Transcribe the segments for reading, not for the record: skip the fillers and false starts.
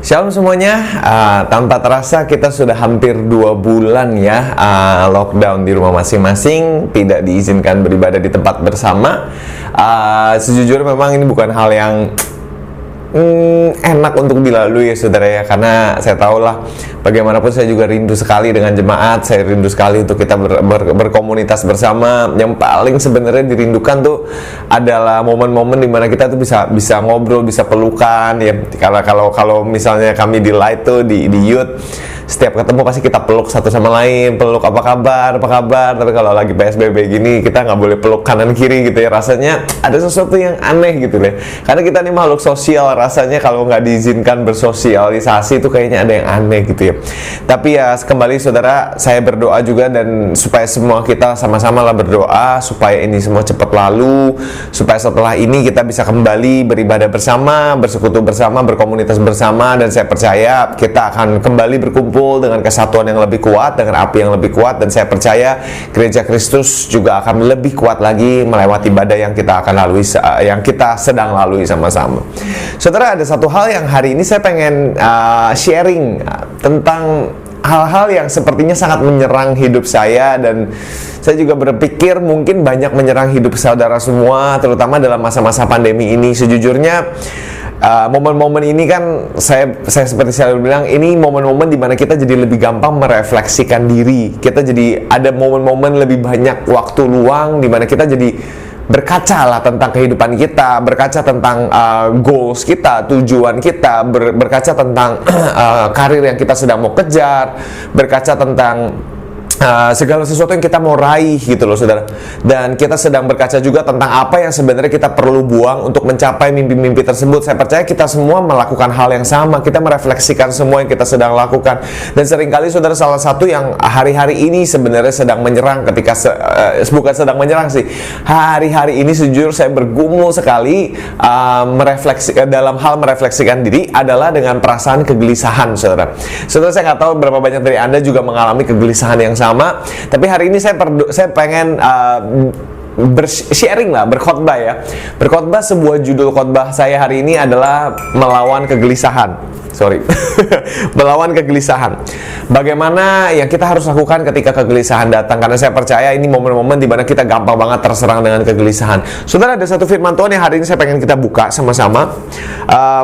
Shalom semuanya, tanpa terasa kita sudah hampir 2 bulan ya lockdown di rumah masing-masing, tidak diizinkan beribadah di tempat bersama. Sejujurnya memang ini bukan hal yang enak untuk dilalui ya saudara ya, karena saya tahulah bagaimanapun saya juga rindu sekali dengan jemaat, saya rindu sekali untuk kita berkomunitas bersama. Yang paling sebenarnya dirindukan tuh adalah momen-momen dimana kita tuh bisa ngobrol, bisa pelukan ya. Kalau misalnya kami di light tuh di youth, setiap ketemu pasti kita peluk satu sama lain, peluk apa kabar. Tapi kalau lagi PSBB gini kita nggak boleh peluk kanan kiri gitu ya, rasanya ada sesuatu yang aneh gitu deh. Karena kita nih makhluk sosial, rasanya kalau nggak diizinkan bersosialisasi itu kayaknya ada yang aneh gitu ya. Tapi ya kembali saudara, saya berdoa juga dan supaya semua kita sama-sama lah berdoa supaya ini semua cepat lalu, supaya setelah ini kita bisa kembali beribadah bersama, bersekutu bersama, berkomunitas bersama, dan saya percaya kita akan kembali berkumpul dengan kesatuan yang lebih kuat, dengan api yang lebih kuat, dan saya percaya Gereja Kristus juga akan lebih kuat lagi melewati badai yang kita akan lalui, yang kita sedang lalui sama-sama. Saudara, ada satu hal yang hari ini saya pengen sharing tentang hal-hal yang sepertinya sangat menyerang hidup saya, dan saya juga berpikir mungkin banyak menyerang hidup saudara semua, terutama dalam masa-masa pandemi ini. Sejujurnya momen-momen ini kan saya seperti saya bilang, ini momen-momen dimana kita jadi lebih gampang merefleksikan diri. Kita jadi ada momen-momen lebih banyak waktu luang dimana kita jadi berkaca lah tentang kehidupan kita, berkaca tentang goals kita, tujuan kita, berkaca tentang karir yang kita sedang mau kejar, berkaca tentang segala sesuatu yang kita mau raih gitu loh saudara. Dan kita sedang berkaca juga tentang apa yang sebenarnya kita perlu buang untuk mencapai mimpi-mimpi tersebut. Saya percaya kita semua melakukan hal yang sama, kita merefleksikan semua yang kita sedang lakukan. Dan seringkali saudara, salah satu yang hari-hari ini sebenarnya sedang menyerang ketika bukan sedang menyerang sih, hari-hari ini sejujur saya bergumul sekali dalam hal merefleksikan diri adalah dengan perasaan kegelisahan saudara. Saudara, saya nggak tahu berapa banyak dari Anda juga mengalami kegelisahan yang sama, tapi hari ini saya pengen sharing lah, berkhotbah ya. Berkhotbah, sebuah judul khotbah saya hari ini adalah melawan kegelisahan. Melawan kegelisahan. Bagaimana yang kita harus lakukan ketika kegelisahan datang? Karena saya percaya ini momen-momen di mana kita gampang banget terserang dengan kegelisahan. Saudara, ada satu firman Tuhan yang hari ini saya pengen kita buka sama-sama.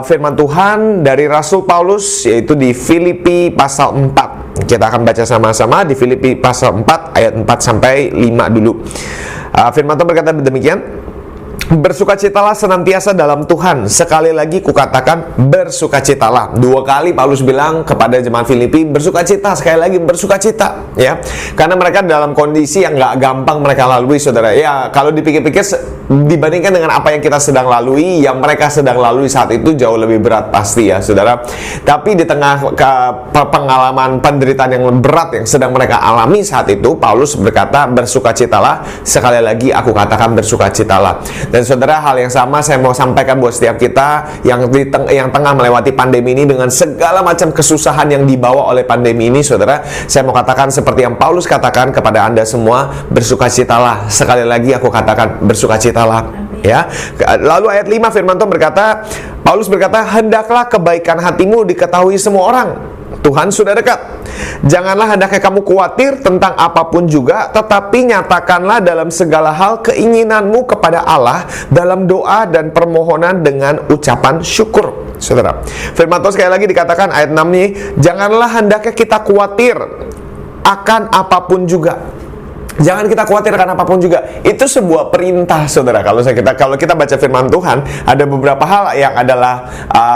Firman Tuhan dari Rasul Paulus, yaitu di Filipi pasal 4. Kita akan baca sama-sama di Filipi pasal 4 ayat 4 sampai 5 dulu. Firman Tuhan berkata demikian: bersukacitalah senantiasa dalam Tuhan. Sekali lagi kukatakan, bersukacitalah. 2 kali Paulus bilang kepada jemaat Filipi, bersukacita. Sekali lagi, bersukacita ya. Karena mereka dalam kondisi yang gak gampang mereka lalui saudara. Ya, kalau dipikir-pikir dibandingkan dengan apa yang kita sedang lalui, yang mereka sedang lalui saat itu jauh lebih berat pasti ya saudara. Tapi di tengah pengalaman penderitaan yang berat yang sedang mereka alami saat itu, Paulus berkata, bersukacitalah. Sekali lagi aku katakan, bersukacitalah. Dan saudara, hal yang sama saya mau sampaikan buat setiap kita yang tengah melewati pandemi ini dengan segala macam kesusahan yang dibawa oleh pandemi ini saudara. Saya mau katakan seperti yang Paulus katakan kepada Anda semua, bersukacitalah. Sekali lagi aku katakan, bersukacitalah ya. Lalu ayat 5 firman Tuhan berkata, Paulus berkata, hendaklah kebaikan hatimu diketahui semua orang. Tuhan sudah dekat. Janganlah hendaknya kamu khawatir tentang apapun juga, tetapi nyatakanlah dalam segala hal keinginanmu kepada Allah dalam doa dan permohonan dengan ucapan syukur. Saudara, firman Tuhan sekali lagi dikatakan ayat 6 nih, janganlah hendaknya kita khawatir akan apapun juga. Jangan kita khawatir akan apapun juga. Itu sebuah perintah saudara. Kalau kita baca firman Tuhan, ada beberapa hal yang adalah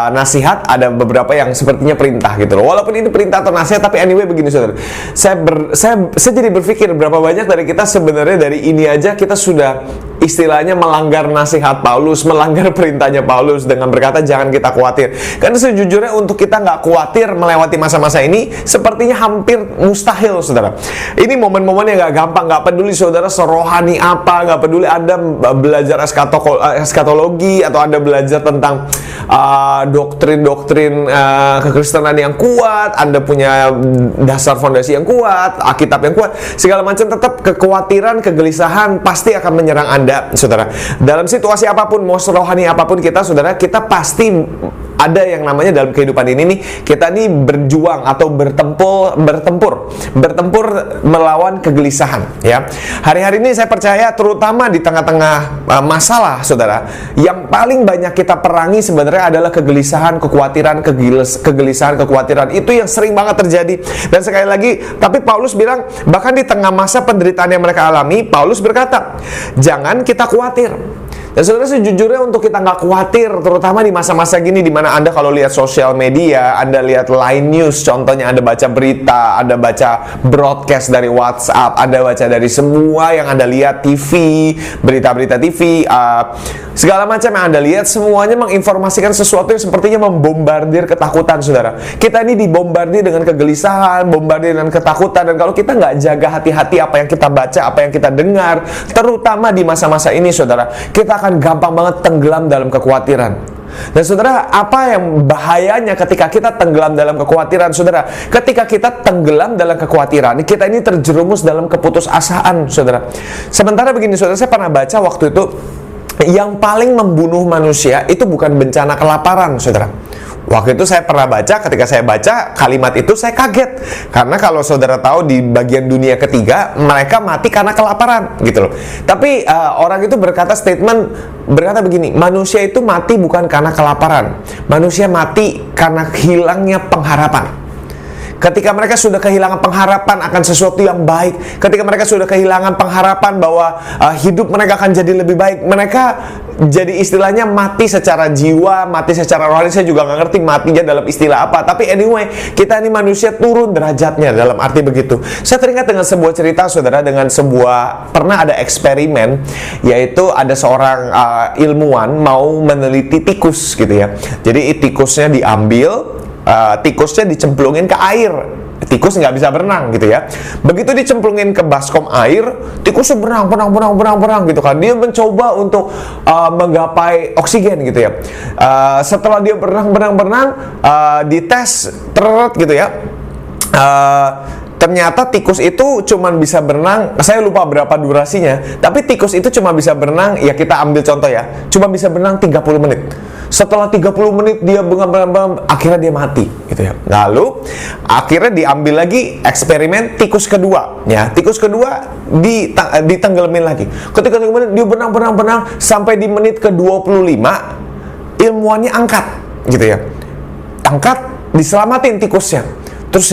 nasihat, ada beberapa yang sepertinya perintah gitu loh. Walaupun ini perintah atau nasihat, tapi anyway begini saudara. Saya jadi berpikir berapa banyak dari kita sebenarnya dari ini aja kita sudah istilahnya melanggar nasihat Paulus, melanggar perintahnya Paulus dengan berkata jangan kita khawatir. Karena sejujurnya untuk kita nggak khawatir melewati masa-masa ini sepertinya hampir mustahil saudara. Ini momen-momen yang nggak gampang. Nggak peduli saudara serohani apa, nggak peduli Anda belajar eskatologi atau Anda belajar tentang doktrin-doktrin kekristenan yang kuat, Anda punya dasar fondasi yang kuat, Alkitab yang kuat, segala macam, tetap kekhawatiran, kegelisahan pasti akan menyerang Anda saudara. Dalam situasi apapun, mau serohani apapun kita saudara, kita pasti ada yang namanya dalam kehidupan ini nih, kita nih berjuang atau bertempur melawan kegelisahan, ya. Hari-hari ini saya percaya terutama di tengah-tengah masalah, saudara, yang paling banyak kita perangi sebenarnya adalah kegelisahan, kekhawatiran, kegelisahan, kekhawatiran. Itu yang sering banget terjadi. Dan sekali lagi, tapi Paulus bilang, bahkan di tengah masa penderitaan yang mereka alami, Paulus berkata, jangan kita khawatir. Dan saudara, sejujurnya untuk kita nggak khawatir, terutama di masa-masa gini, di mana Anda kalau lihat sosial media, Anda lihat line news, contohnya Anda baca berita, Anda baca broadcast dari WhatsApp, Anda baca dari semua yang Anda lihat, TV, berita-berita TV, segala macam yang Anda lihat, semuanya menginformasikan sesuatu yang sepertinya membombardir ketakutan, saudara. Kita ini dibombardir dengan kegelisahan, bombardir dengan ketakutan, dan kalau kita nggak jaga hati-hati apa yang kita baca, apa yang kita dengar, terutama di masa-masa ini, saudara, kita akan gampang banget tenggelam dalam kekhawatiran. Dan saudara, apa yang bahayanya ketika kita tenggelam dalam kekhawatiran, saudara? Ketika kita tenggelam dalam kekhawatiran, kita ini terjerumus dalam keputusasaan, saudara. Sementara begini, saudara, saya pernah baca waktu itu, yang paling membunuh manusia itu bukan bencana kelaparan, saudara. Waktu itu saya pernah baca, ketika saya baca kalimat itu saya kaget. Karena kalau saudara tahu di bagian dunia ketiga, mereka mati karena kelaparan, gitu loh. Tapi orang itu berkata begini, manusia itu mati bukan karena kelaparan. Manusia mati karena hilangnya pengharapan. Ketika mereka sudah kehilangan pengharapan akan sesuatu yang baik, ketika mereka sudah kehilangan pengharapan bahwa hidup mereka akan jadi lebih baik, mereka jadi istilahnya mati secara jiwa, mati secara rohani. Saya juga nggak ngerti matinya dalam istilah apa. Tapi anyway, kita ini manusia turun derajatnya, dalam arti begitu. Saya teringat dengan sebuah cerita, saudara, dengan pernah ada eksperimen, yaitu ada seorang ilmuwan mau meneliti tikus, gitu ya. Jadi tikusnya diambil, tikusnya dicemplungin ke air. Tikus nggak bisa berenang, gitu ya. Begitu dicemplungin ke baskom air, tikusnya berenang gitu kan. Dia mencoba untuk menggapai oksigen, gitu ya. Setelah dia berenang, dites gitu ya. Ternyata tikus itu cuma bisa berenang, saya lupa berapa durasinya, tapi tikus itu cuma bisa berenang, ya kita ambil contoh ya, cuma bisa berenang 30 menit. Setelah 30 menit dia bengam, akhirnya dia mati, gitu ya. Lalu akhirnya diambil lagi eksperimen tikus kedua, ya. Tikus kedua ditenggelamin lagi. Ketika dia berenang sampai di menit ke-25, ilmuwannya angkat, gitu ya. Angkat, diselamatin tikusnya. Terus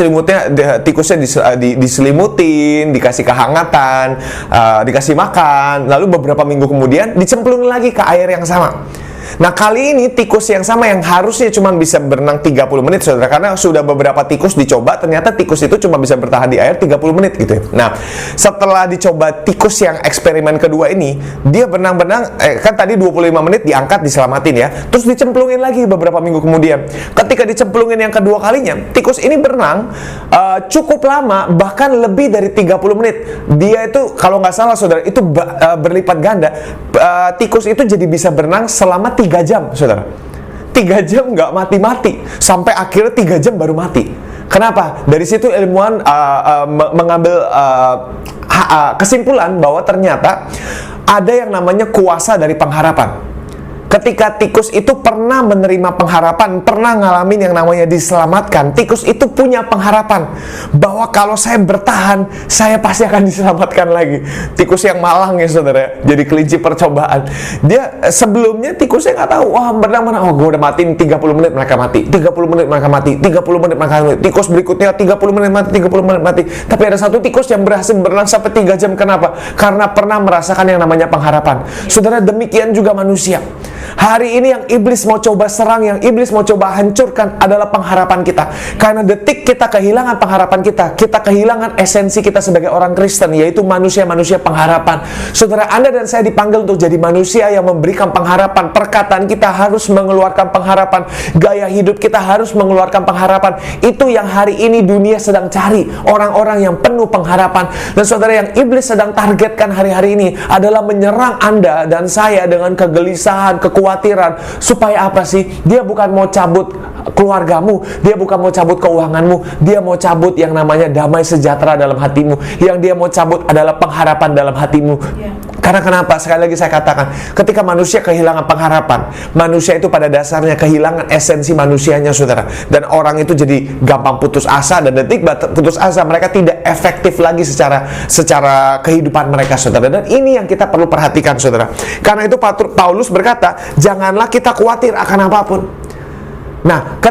tikusnya diselimutin, dikasih kehangatan, dikasih makan. Lalu beberapa minggu kemudian dicemplungin lagi ke air yang sama. Nah, kali ini tikus yang sama yang harusnya cuma bisa berenang 30 menit, saudara, karena sudah beberapa tikus dicoba, ternyata tikus itu cuma bisa bertahan di air 30 menit, gitu ya. Nah, setelah dicoba tikus yang eksperimen kedua ini, dia berenang, kan tadi 25 menit diangkat, diselamatin ya, terus dicemplungin lagi beberapa minggu kemudian. Ketika dicemplungin yang kedua kalinya, tikus ini berenang cukup lama, bahkan lebih dari 30 menit. Dia itu, kalau nggak salah, saudara, itu berlipat ganda. Tikus itu jadi bisa berenang selama 3 jam, saudara. 3 jam nggak mati-mati, sampai akhirnya 3 jam baru mati. Kenapa? Dari situ ilmuwan mengambil kesimpulan bahwa ternyata ada yang namanya kuasa dari pengharapan. Ketika tikus itu pernah menerima pengharapan, pernah ngalamin yang namanya diselamatkan, tikus itu punya pengharapan bahwa kalau saya bertahan, saya pasti akan diselamatkan lagi. Tikus yang malang ya, saudara, jadi kelinci percobaan. Dia sebelumnya tikusnya nggak tahu, wah berenang, oh gue udah mati 30 menit mereka mati, 30 menit mereka mati, 30 menit mereka mati. Tikus berikutnya 30 menit mati, 30 menit mati. Tapi ada satu tikus yang berhasil berenang sampai 3 jam. Kenapa? Karena pernah merasakan yang namanya pengharapan. Saudara, demikian juga manusia. Hari ini yang iblis mau coba serang, yang iblis mau coba hancurkan adalah pengharapan kita. Karena detik kita kehilangan pengharapan kita kehilangan esensi kita sebagai orang Kristen, yaitu manusia-manusia pengharapan. Saudara, Anda dan saya dipanggil untuk jadi manusia yang memberikan pengharapan. Perkataan kita harus mengeluarkan pengharapan. Gaya hidup kita harus mengeluarkan pengharapan. Itu yang hari ini dunia sedang cari, orang-orang yang penuh pengharapan. Dan saudara, yang iblis sedang targetkan hari-hari ini adalah menyerang Anda dan saya dengan kegelisahan, kekhawatiran. Supaya apa sih? Dia bukan mau cabut keluargamu, dia bukan mau cabut keuanganmu, dia mau cabut yang namanya damai sejahtera dalam hatimu. Yang dia mau cabut adalah pengharapan dalam hatimu. Karena kenapa? Sekali lagi saya katakan, ketika manusia kehilangan pengharapan, manusia itu pada dasarnya kehilangan esensi manusianya, saudara. Dan orang itu jadi gampang putus asa, dan detik putus asa, mereka tidak efektif lagi secara kehidupan mereka, saudara. Dan ini yang kita perlu perhatikan, saudara. Karena itu Paulus berkata, janganlah kita khawatir akan apapun. Nah,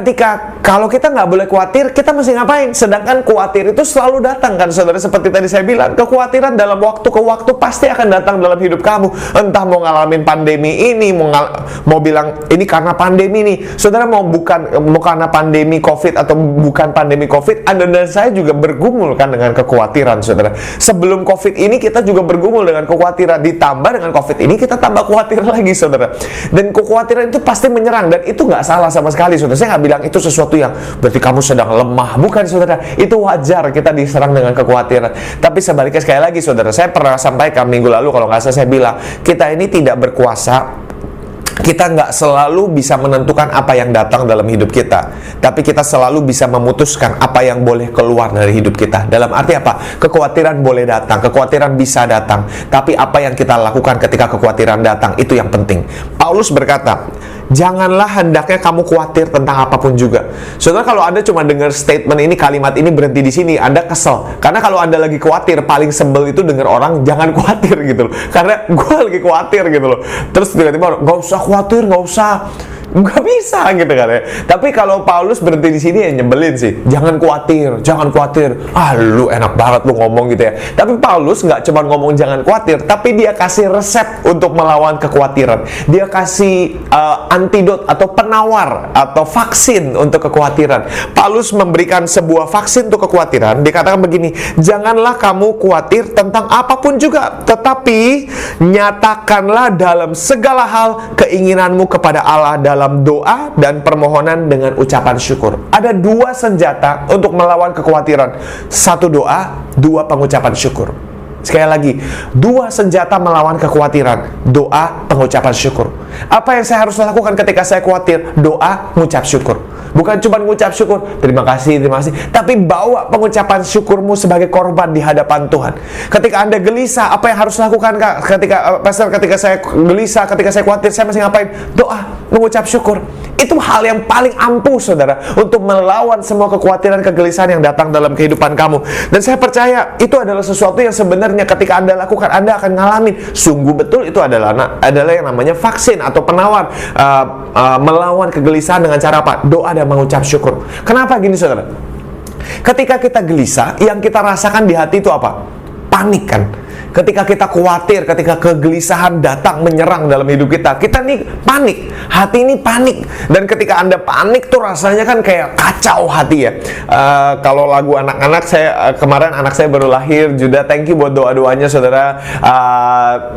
kalau kita nggak boleh khawatir, kita mesti ngapain? Sedangkan khawatir itu selalu datang, kan saudara. Seperti tadi saya bilang, kekhawatiran dalam waktu ke waktu pasti akan datang dalam hidup kamu. Entah mau ngalamin pandemi ini, mau bilang ini karena pandemi nih, saudara, mau karena pandemi COVID atau bukan pandemi COVID, Anda dan saya juga bergumul kan dengan kekhawatiran, saudara. Sebelum COVID ini kita juga bergumul dengan kekhawatiran, ditambah dengan COVID ini kita tambah khawatir lagi, saudara. Dan kekhawatiran itu pasti menyerang, dan itu nggak salah sama sekali, saudara. Saya nggak bilang itu sesuatu yang berarti kamu sedang lemah, bukan, saudara. Itu wajar kita diserang dengan kekhawatiran. Tapi sebaliknya, sekali lagi, saudara, saya pernah sampaikan minggu lalu, kalau nggak salah saya bilang, kita ini tidak berkuasa. Kita nggak selalu bisa menentukan apa yang datang dalam hidup kita, tapi kita selalu bisa memutuskan apa yang boleh keluar dari hidup kita. Dalam arti apa? Kekhawatiran boleh datang, kekhawatiran bisa datang, tapi apa yang kita lakukan ketika kekhawatiran datang, itu yang penting. Paulus berkata, janganlah hendaknya kamu khawatir tentang apapun juga. Saudara, kalau Anda cuma dengar statement ini, kalimat ini berhenti di sini, Anda kesel. Karena kalau Anda lagi khawatir, paling sebel itu dengar orang jangan khawatir gitu loh. Karena gue lagi khawatir gitu loh. Terus tiba-tiba, nggak usah khawatir, nggak usah. Nggak bisa gitu kan ya. Tapi kalau Paulus berhenti di sini, ya nyebelin sih. Jangan khawatir, jangan khawatir. Ah, lu enak banget lu ngomong gitu ya. Tapi Paulus nggak cuma ngomong jangan khawatir, tapi dia kasih resep untuk melawan kekhawatiran. Dia kasih antidot atau penawar atau vaksin untuk kekhawatiran. Paulus memberikan sebuah vaksin untuk kekhawatiran. Dikatakan begini, janganlah kamu khawatir tentang apapun juga, tetapi nyatakanlah dalam segala hal keinginanmu kepada Allah dalam doa dan permohonan dengan ucapan syukur. Ada dua senjata untuk melawan kekhawatiran. Satu doa, dua pengucapan syukur. Sekali lagi, dua senjata melawan kekhawatiran. Doa, pengucapan syukur. Apa yang saya harus lakukan ketika saya khawatir? Doa, mengucap syukur. Bukan cuma mengucap syukur, terima kasih, tapi bawa pengucapan syukurmu sebagai korban di hadapan Tuhan. Ketika Anda gelisah, apa yang harus lakukan, Kak? Ketika saya gelisah, ketika saya khawatir, saya mesti ngapain? Doa, mengucap syukur. Itu hal yang paling ampuh, saudara, untuk melawan semua kekhawatiran, kegelisahan yang datang dalam kehidupan kamu. Dan saya percaya itu adalah sesuatu yang sebenarnya ketika Anda lakukan, Anda akan ngalamin. Sungguh betul itu adalah yang namanya vaksin atau penawar melawan kegelisahan dengan cara apa? Doa dan mengucap syukur. Kenapa gini, saudara? Ketika kita gelisah, yang kita rasakan di hati itu apa? Panik, kan? Ketika kita khawatir, ketika kegelisahan datang menyerang dalam hidup kita, kita nih panik, hati ini panik. Dan ketika Anda panik tuh rasanya kan kayak kacau hati ya. Kalau lagu anak-anak, kemarin anak saya baru lahir, Juda, thank you buat doa-doanya, saudara.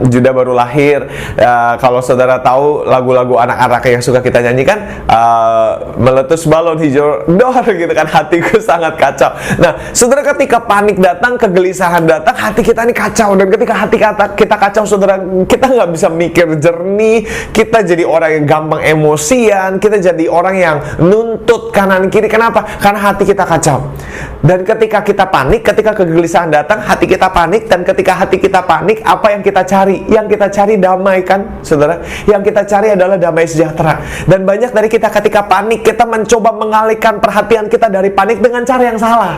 Juda baru lahir. Kalau saudara tahu lagu-lagu anak-anak yang suka kita nyanyikan, meletus balon hijau dor gitu kan, hatiku sangat kacau. Nah, saudara, ketika panik datang, kegelisahan datang, hati kita ini kacau. Dan ketika hati kita kacau, saudara, kita nggak bisa mikir jernih, kita jadi orang yang gampang emosian, kita jadi orang yang nuntut kanan kiri. Kenapa? Karena hati kita kacau. Dan ketika kita panik, ketika kegelisahan datang, hati kita panik. Dan ketika hati kita panik, apa yang kita cari? Yang kita cari damai, kan, saudara? Yang kita cari adalah damai sejahtera. Dan banyak dari kita ketika panik, kita mencoba mengalihkan perhatian kita dari panik dengan cara yang salah.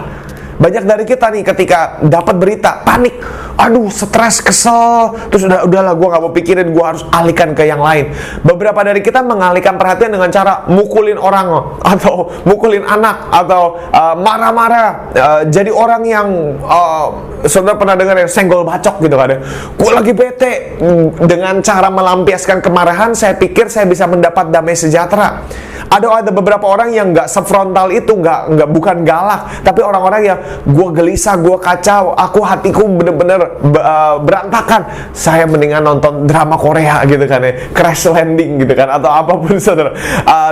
Banyak dari kita nih ketika dapat berita, panik, aduh, stres, kesel, terus udahlah, gue gak mau pikirin, gue harus alihkan ke yang lain. Beberapa dari kita mengalihkan perhatian dengan cara mukulin orang, atau mukulin anak, atau marah-marah, jadi orang yang saudara pernah dengar yang senggol bacok gitu kan ya. Gue lagi bete. Dengan cara melampiaskan kemarahan, saya pikir saya bisa mendapat damai sejahtera. Ada beberapa orang yang nggak sefrontal itu, nggak bukan galak, tapi orang-orang yang gue gelisah, gue kacau, hatiku bener-bener berantakan. Saya mendingan nonton drama Korea gitu kan ya, Crash Landing gitu kan, atau apapun, saudara.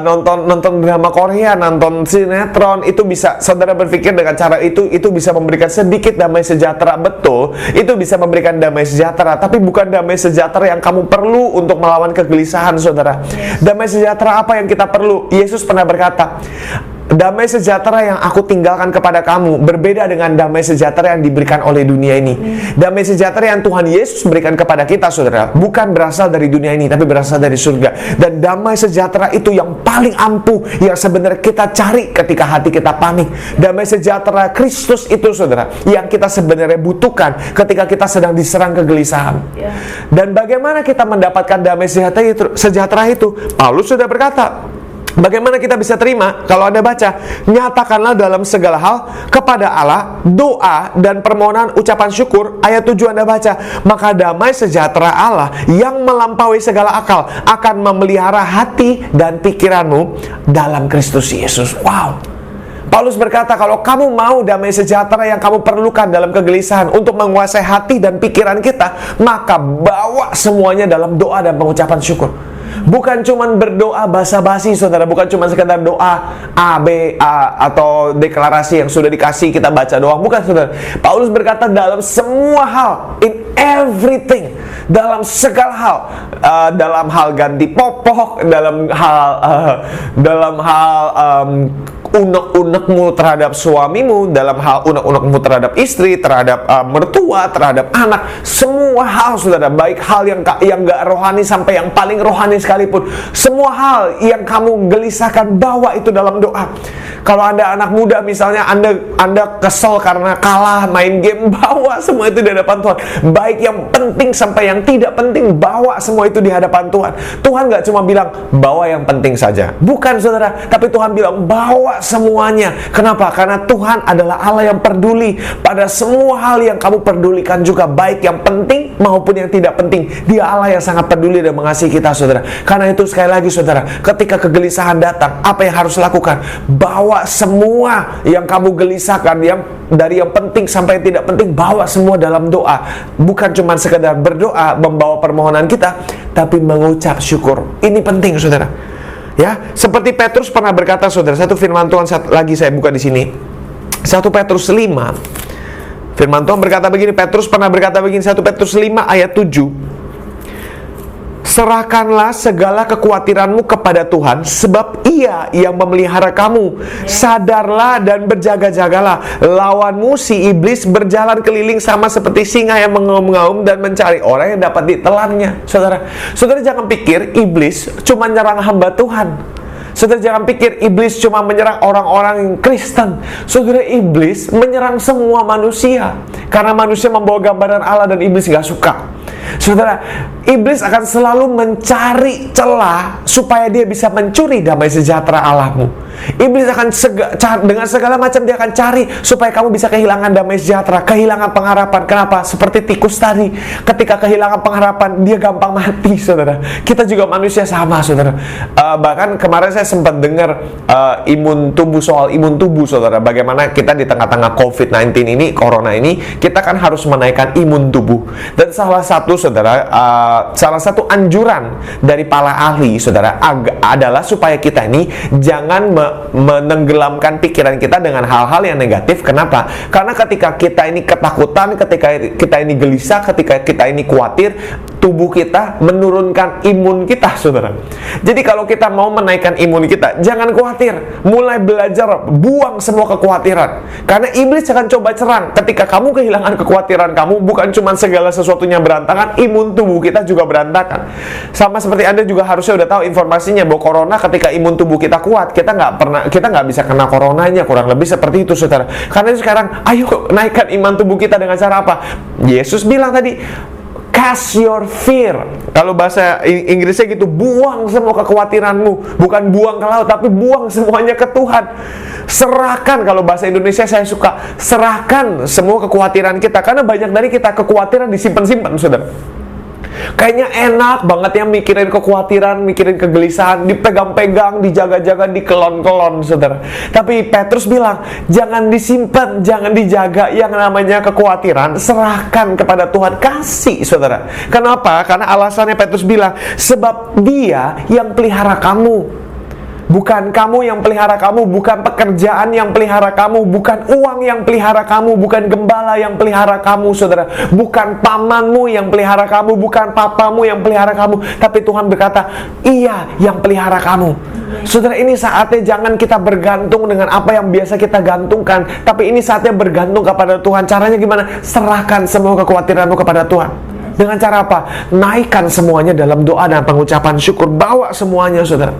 Nonton drama Korea, nonton sinetron, itu bisa, saudara berpikir dengan cara itu bisa memberikan sedikit damai sejahtera. Betul, itu bisa memberikan damai sejahtera, tapi bukan damai sejahtera yang kamu perlu untuk melawan kegelisahan, saudara. Damai sejahtera apa yang kita perlu? Yesus pernah berkata, damai sejahtera yang aku tinggalkan kepada kamu berbeda dengan damai sejahtera yang diberikan oleh dunia ini. Damai sejahtera yang Tuhan Yesus berikan kepada kita, saudara, bukan berasal dari dunia ini, tapi berasal dari surga. Dan damai sejahtera itu yang paling ampuh, yang sebenarnya kita cari ketika hati kita panik. Damai sejahtera Kristus itu, saudara, yang kita sebenarnya butuhkan ketika kita sedang diserang kegelisahan. Dan bagaimana kita mendapatkan damai sejahtera itu? Paulus sudah berkata, bagaimana kita bisa terima? Kalau Anda baca, nyatakanlah dalam segala hal kepada Allah doa dan permohonan ucapan syukur. Ayat 7 Anda baca, maka damai sejahtera Allah yang melampaui segala akal akan memelihara hati dan pikiranmu dalam Kristus Yesus. Wow. Paulus berkata, kalau kamu mau damai sejahtera yang kamu perlukan dalam kegelisahan untuk menguasai hati dan pikiran kita, maka bawa semuanya dalam doa dan pengucapan syukur. Bukan cuman berdoa basa-basi, saudara. Bukan cuma sekedar doa A, B, A, atau deklarasi yang sudah dikasih kita baca doang. Bukan, saudara. Paulus berkata dalam semua hal, in everything, dalam segala hal, dalam hal ganti popok, dalam hal unek-unekmu terhadap suamimu, dalam hal unek-unekmu terhadap istri, terhadap mertua, terhadap anak, semua hal, saudara, baik hal yang gak rohani sampai yang paling rohani sekalipun, semua hal yang kamu gelisahkan, bawa itu dalam doa. Kalau Anda anak muda misalnya, Anda kesel karena kalah main game, bawa semua itu di hadapan Tuhan. Baik yang penting sampai yang tidak penting, bawa semua itu di hadapan Tuhan. Tuhan gak cuma bilang bawa yang penting saja, bukan, saudara, tapi Tuhan bilang bawa semuanya. Kenapa? Karena Tuhan adalah Allah yang peduli pada semua hal yang kamu pedulikan juga, baik yang penting maupun yang tidak penting. Dia Allah yang sangat peduli dan mengasihi kita, saudara. Karena itu sekali lagi, saudara, ketika kegelisahan datang, apa yang harus lakukan? Bawa semua yang kamu gelisahkan, yang dari yang penting sampai yang tidak penting, bawa semua dalam doa. Bukan cuma sekedar berdoa, membawa permohonan kita, tapi mengucap syukur. Ini penting, saudara. Ya, seperti Petrus pernah berkata, saudara, satu firman Tuhan lagi saya buka di sini. 1 Petrus 5. Firman Tuhan berkata begini, Petrus pernah berkata begini, 1 Petrus 5 ayat 7. Serahkanlah segala kekhawatiranmu kepada Tuhan, sebab Ia yang memelihara kamu. Sadarlah dan berjaga-jagalah. Lawanmu si iblis berjalan keliling sama seperti singa yang mengaum-ngaum dan mencari orang yang dapat ditelannya. Saudara jangan pikir iblis cuma nyerang hamba Tuhan. Saudara jangan pikir iblis cuma menyerang orang-orang Kristen. Saudara, iblis menyerang semua manusia, karena manusia membawa gambaran Allah dan iblis gak suka. Saudara, iblis akan selalu mencari celah supaya dia bisa mencuri damai sejahtera Allahmu. Iblis akan dengan segala macam dia akan cari supaya kamu bisa kehilangan damai sejahtera, kehilangan pengharapan. Kenapa? Seperti tikus tadi, ketika kehilangan pengharapan dia gampang mati, saudara. Kita juga manusia sama, saudara. Bahkan kemarin saya sempat dengar soal imun tubuh, saudara. Bagaimana kita di tengah-tengah COVID-19 ini, corona ini, kita kan harus menaikkan imun tubuh. Dan salah satu, saudara, salah satu anjuran dari para ahli, saudara, adalah supaya kita ini jangan menenggelamkan pikiran kita dengan hal-hal yang negatif. Kenapa? Karena ketika kita ini ketakutan, ketika kita ini gelisah, ketika kita ini khawatir, tubuh kita menurunkan imun kita, saudara. Jadi kalau kita mau menaikkan imun kita, jangan khawatir. Mulai belajar buang semua kekhawatiran. Karena iblis akan coba serang. Ketika kamu kehilangan kekhawatiran kamu, bukan cuma segala sesuatunya berantakan, imun tubuh kita juga berantakan. Sama seperti Anda juga harusnya udah tahu informasinya bahwa corona, ketika imun tubuh kita kuat, kita nggak bisa kena coronanya, kurang lebih seperti itu, saudara. Karena sekarang, ayo naikkan iman tubuh kita dengan cara apa? Yesus bilang tadi, cast your fear. Kalau bahasa Inggrisnya gitu, buang semua kekhawatiranmu. Bukan buang ke laut, tapi buang semuanya ke Tuhan. Serahkan, kalau bahasa Indonesia saya suka, serahkan semua kekhawatiran kita. Karena banyak dari kita kekhawatiran disimpan-simpan, saudara. Kayaknya enak banget ya mikirin kekhawatiran, mikirin kegelisahan, dipegang-pegang, dijaga-jaga, dikelon-kelon, saudara. Tapi Petrus bilang, jangan disimpan, jangan dijaga yang namanya kekhawatiran, serahkan kepada Tuhan, kasih, saudara. Kenapa? Karena alasannya Petrus bilang, sebab Dia yang pelihara kamu. Bukan kamu yang pelihara kamu, bukan pekerjaan yang pelihara kamu, bukan uang yang pelihara kamu, bukan gembala yang pelihara kamu, saudara. Bukan pamanmu yang pelihara kamu, bukan papamu yang pelihara kamu, tapi Tuhan berkata, Ia yang pelihara kamu. Saudara, ini saatnya jangan kita bergantung dengan apa yang biasa kita gantungkan, tapi ini saatnya bergantung kepada Tuhan. Caranya gimana? Serahkan semua kekhawatiranmu kepada Tuhan. Dengan cara apa? Naikkan semuanya dalam doa dan pengucapan syukur. Bawa semuanya, saudara.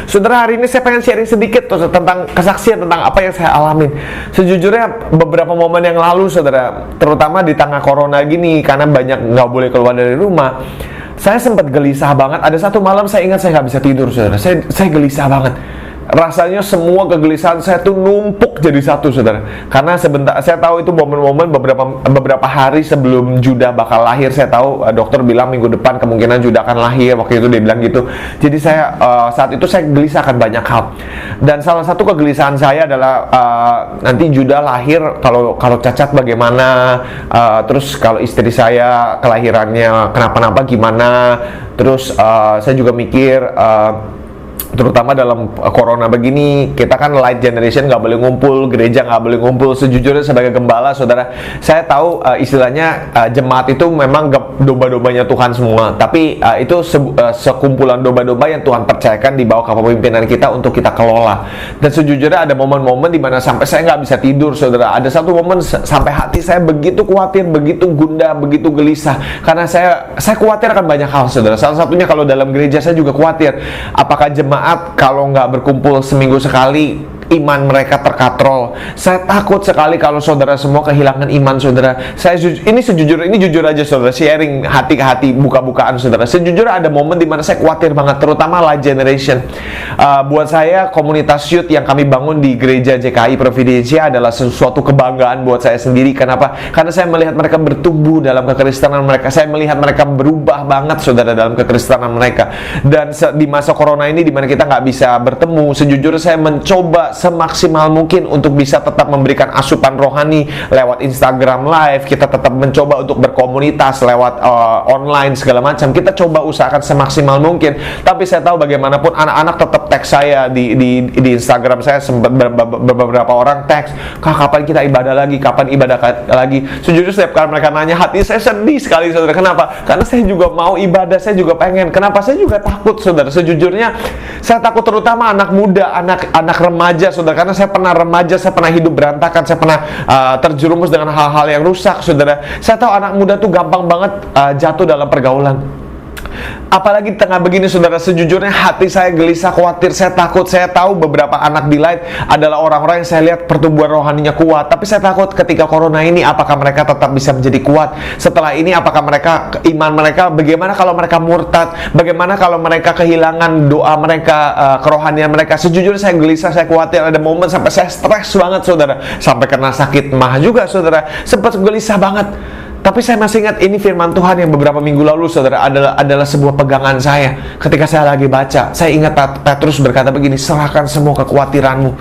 Saudara, hari ini saya pengen sharing sedikit tentang kesaksian, tentang apa yang saya alamin. Sejujurnya beberapa momen yang lalu, saudara, terutama di tengah corona gini, karena banyak nggak boleh keluar dari rumah, saya sempat gelisah banget. Ada satu malam saya ingat saya nggak bisa tidur, saudara. Saya gelisah banget. Rasanya semua kegelisahan saya tuh numpuk jadi satu, saudara. Karena sebentar, saya tahu itu momen-momen beberapa hari sebelum Judah bakal lahir. Saya tahu dokter bilang minggu depan kemungkinan Judah akan lahir. Waktu itu dia bilang gitu. Jadi saya saat itu saya gelisah akan banyak hal. Dan salah satu kegelisahan saya adalah nanti Judah lahir, kalau cacat bagaimana, terus kalau istri saya kelahirannya kenapa-napa gimana. Terus saya juga mikir, terutama dalam corona begini, kita kan light generation, nggak boleh ngumpul, gereja nggak boleh ngumpul. Sejujurnya sebagai gembala, saudara, saya tahu istilahnya jemaat itu memang domba-dombanya Tuhan semua, tapi itu sekumpulan domba-domba yang Tuhan percayakan di bawah kepemimpinan kita untuk kita kelola. Dan sejujurnya ada momen-momen di mana sampai saya nggak bisa tidur, saudara. Ada satu momen sampai hati saya begitu khawatir, begitu gundah, begitu gelisah, karena saya khawatir akan banyak hal, saudara. Salah satunya kalau dalam gereja saya juga khawatir, apakah jemaat kalau nggak berkumpul seminggu sekali, iman mereka terkatrol. Saya takut sekali kalau saudara semua kehilangan iman, saudara. Ini jujur aja, saudara, sharing hati ke hati, buka-bukaan, saudara. Sejujurnya ada momen di mana saya khawatir banget, terutama light generation. Buat saya, komunitas youth yang kami bangun di gereja JKI Providensia adalah sesuatu kebanggaan buat saya sendiri. Kenapa? Karena saya melihat mereka bertumbuh dalam kekristenan mereka. Saya melihat mereka berubah banget, saudara, dalam kekristenan mereka. Dan di masa corona ini, di mana kita nggak bisa bertemu, sejujurnya saya mencoba semaksimal mungkin untuk bisa tetap memberikan asupan rohani lewat Instagram Live. Kita tetap mencoba untuk berkomunitas lewat online segala macam. Kita coba usahakan semaksimal mungkin. Tapi saya tahu bagaimanapun anak-anak tetap tag saya di Instagram. Saya sempat beberapa orang tag, "Kak, kapan kita ibadah lagi? Kapan ibadah lagi?" Sejujurnya setiap kali mereka nanya, hati saya sedih sekali, saudara. Kenapa? Karena saya juga mau ibadah, saya juga pengen. Kenapa? Saya juga takut, saudara. Sejujurnya saya takut, terutama anak muda, anak remaja, saudara. Karena saya pernah remaja, saya pernah hidup berantakan, saya pernah terjerumus dengan hal-hal yang rusak, saudara. Saya tahu anak muda tuh gampang banget jatuh dalam pergaulan. Apalagi di tengah begini, saudara, sejujurnya hati saya gelisah, khawatir, saya takut. Saya tahu beberapa anak di Light adalah orang-orang yang saya lihat pertumbuhan rohaninya kuat. Tapi saya takut ketika corona ini, apakah mereka tetap bisa menjadi kuat? Setelah ini, apakah iman mereka, bagaimana kalau mereka murtad? Bagaimana kalau mereka kehilangan doa mereka, kerohanian mereka? Sejujurnya saya gelisah, saya khawatir. Ada momen sampai saya stres banget, saudara. Sampai kena sakit mah juga, saudara. Sempat gelisah banget. Tapi saya masih ingat ini firman Tuhan yang beberapa minggu lalu, saudara, adalah sebuah pegangan saya. Ketika saya lagi baca, saya ingat Petrus berkata begini, serahkan semua kekhawatiranmu,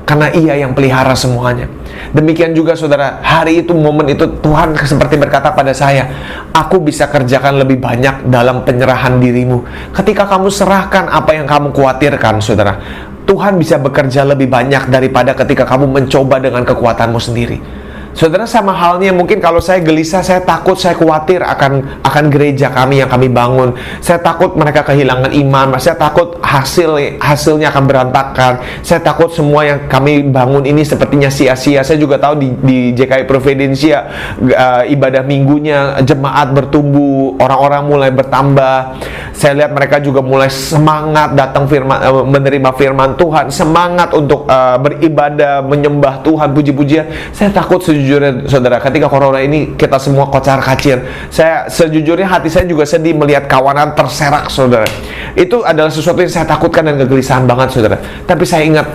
karena Ia yang pelihara semuanya. Demikian juga, saudara, hari itu, momen itu, Tuhan seperti berkata pada saya, aku bisa kerjakan lebih banyak dalam penyerahan dirimu. Ketika kamu serahkan apa yang kamu khawatirkan, saudara, Tuhan bisa bekerja lebih banyak daripada ketika kamu mencoba dengan kekuatanmu sendiri. Saudara, sama halnya mungkin kalau saya gelisah, saya takut, saya khawatir akan gereja kami yang kami bangun. Saya takut mereka kehilangan iman, saya takut hasilnya akan berantakan. Saya takut semua yang kami bangun ini sepertinya sia-sia. Saya juga tahu di JKI Providensia ibadah minggunya jemaat bertumbuh, orang-orang mulai bertambah. Saya lihat mereka juga mulai semangat datang menerima firman Tuhan, semangat untuk beribadah, menyembah Tuhan, puji-pujian. Saya takut sejujurnya, saudara, ketika corona ini kita semua kocar-kacir. Sejujurnya hati saya juga sedih melihat kawanan terserak, saudara. Itu adalah sesuatu yang saya takutkan dan kegelisahan banget, saudara. Tapi saya ingat,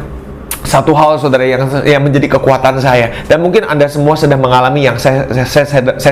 satu hal saudara yang menjadi kekuatan saya, dan mungkin Anda semua sedang mengalami yang saya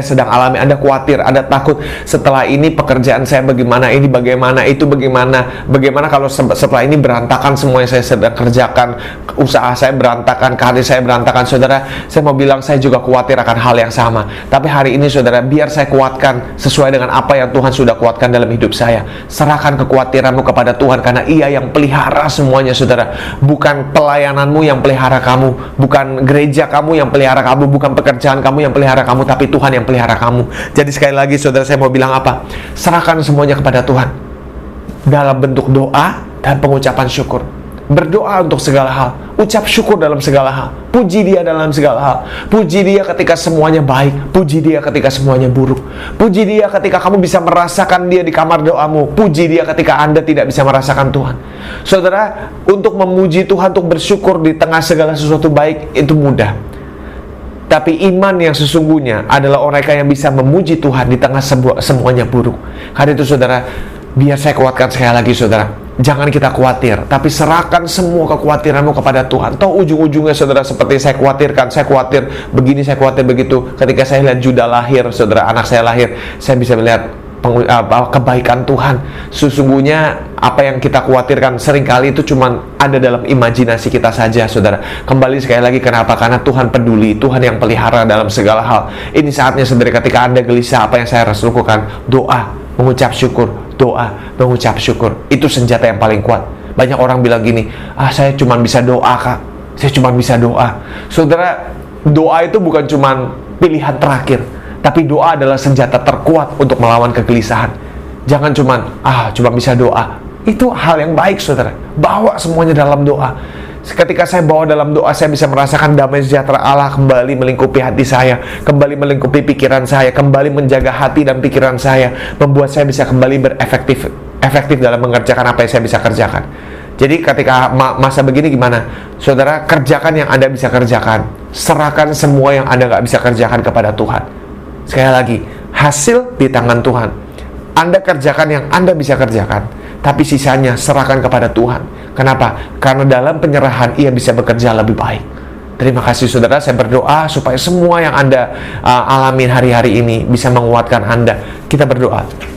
sedang alami. Anda khawatir, Anda takut, setelah ini pekerjaan saya bagaimana, ini bagaimana, itu bagaimana kalau setelah ini berantakan semua yang saya sedang kerjakan, usaha saya berantakan, karir saya berantakan. Saudara, saya mau bilang saya juga khawatir akan hal yang sama. Tapi hari ini saudara, biar saya kuatkan sesuai dengan apa yang Tuhan sudah kuatkan dalam hidup saya. Serahkan kekhawatiranmu kepada Tuhan, karena Ia yang pelihara semuanya saudara. Bukan pelayananmu yang pelihara kamu, bukan gereja kamu yang pelihara kamu, bukan pekerjaan kamu yang pelihara kamu, tapi Tuhan yang pelihara kamu. Jadi sekali lagi saudara, saya mau bilang apa? Serahkan semuanya kepada Tuhan dalam bentuk doa dan pengucapan syukur. Berdoa untuk segala hal, ucap syukur dalam segala hal, puji Dia dalam segala hal. Puji Dia ketika semuanya baik, puji Dia ketika semuanya buruk. Puji Dia ketika kamu bisa merasakan Dia di kamar doamu, puji Dia ketika Anda tidak bisa merasakan Tuhan. Saudara, untuk memuji Tuhan, untuk bersyukur di tengah segala sesuatu baik, itu mudah. Tapi iman yang sesungguhnya adalah orang yang bisa memuji Tuhan di tengah semuanya buruk. Karena itu saudara, biar saya kuatkan sekali lagi saudara, jangan kita khawatir, tapi serahkan semua kekhawatiranmu kepada Tuhan. Toh ujung-ujungnya saudara, seperti saya khawatirkan, saya khawatir begini, saya khawatir begitu. Ketika saya lihat Judah lahir, saudara, anak saya lahir, saya bisa melihat kebaikan Tuhan. Sesungguhnya apa yang kita khawatirkan seringkali itu cuma ada dalam imajinasi kita saja saudara. Kembali sekali lagi, kenapa? Karena Tuhan peduli, Tuhan yang pelihara dalam segala hal. Ini saatnya saudara, ketika Anda gelisah, apa yang saya harus lakukan? Doa, mengucap syukur, doa, mengucap syukur. Itu senjata yang paling kuat. Banyak orang bilang gini, saya cuma bisa doa kak, saya cuma bisa doa. Saudara, doa itu bukan cuma pilihan terakhir, tapi doa adalah senjata terkuat untuk melawan kegelisahan. Jangan cuma bisa doa. Itu hal yang baik saudara, bawa semuanya dalam doa. Ketika saya bawa dalam doa, saya bisa merasakan damai sejahtera Allah kembali melingkupi hati saya, kembali melingkupi pikiran saya, kembali menjaga hati dan pikiran saya, membuat saya bisa kembali efektif dalam mengerjakan apa yang saya bisa kerjakan. Jadi ketika masa begini gimana? Saudara, kerjakan yang Anda bisa kerjakan, serahkan semua yang Anda nggak bisa kerjakan kepada Tuhan. Sekali lagi, hasil di tangan Tuhan. Anda kerjakan yang Anda bisa kerjakan, tapi sisanya serahkan kepada Tuhan. Kenapa? Karena dalam penyerahan Ia bisa bekerja lebih baik. Terima kasih saudara, saya berdoa supaya semua yang Anda alamin hari-hari ini bisa menguatkan Anda. Kita berdoa.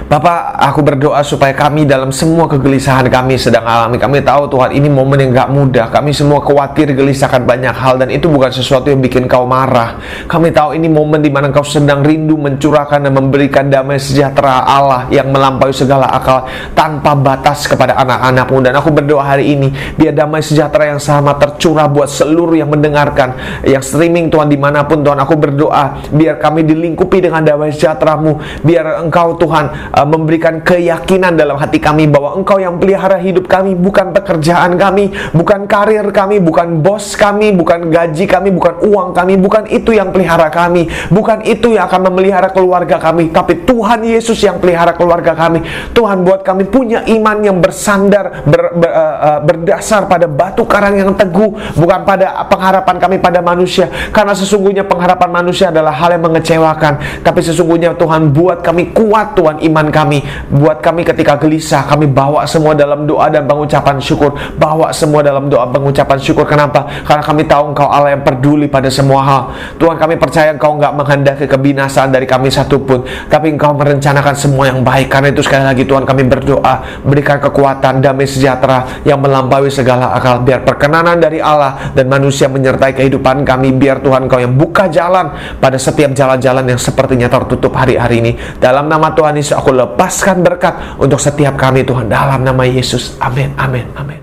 Bapak, aku berdoa supaya kami dalam semua kegelisahan kami sedang alami. Kami tahu Tuhan, ini momen yang gak mudah. Kami semua khawatir, gelisahkan banyak hal, dan itu bukan sesuatu yang bikin kau marah. Kami tahu ini momen di mana kau sedang rindu mencurahkan dan memberikan damai sejahtera Allah yang melampaui segala akal tanpa batas kepada anak-anakmu. Dan aku berdoa hari ini, biar damai sejahtera yang sama tercurah buat seluruh yang mendengarkan, yang streaming Tuhan dimanapun Tuhan. Aku berdoa, biar kami dilingkupi dengan damai sejahtera-Mu. Biar Engkau Tuhan memberikan keyakinan dalam hati kami bahwa Engkau yang pelihara hidup kami, bukan pekerjaan kami, bukan karir kami, bukan bos kami, bukan gaji kami, bukan uang kami, bukan itu yang pelihara kami, bukan itu yang akan memelihara keluarga kami, tapi Tuhan Yesus yang pelihara keluarga kami. Tuhan, buat kami punya iman yang bersandar, berdasar pada batu karang yang teguh, bukan pada pengharapan kami pada manusia, karena sesungguhnya pengharapan manusia adalah hal yang mengecewakan. Tapi sesungguhnya Tuhan, buat kami kuat Tuhan iman kami, buat kami ketika gelisah, kami bawa semua dalam doa dan pengucapan syukur. Bawa semua dalam doa pengucapan syukur. Kenapa? Karena kami tahu Engkau Allah yang peduli pada semua hal. Tuhan, kami percaya Engkau nggak menghendaki kebinasaan dari kami satupun, tapi Engkau merencanakan semua yang baik. Karena itu sekali lagi Tuhan, kami berdoa, berikan kekuatan, damai sejahtera yang melampaui segala akal. Biar perkenanan dari Allah dan manusia menyertai kehidupan kami. Biar Tuhan Engkau yang buka jalan pada setiap jalan-jalan yang sepertinya tertutup hari-hari ini. Dalam nama Tuhan Yesus, aku lepaskan berkat untuk setiap kami Tuhan, dalam nama Yesus. Amin, amin, amin.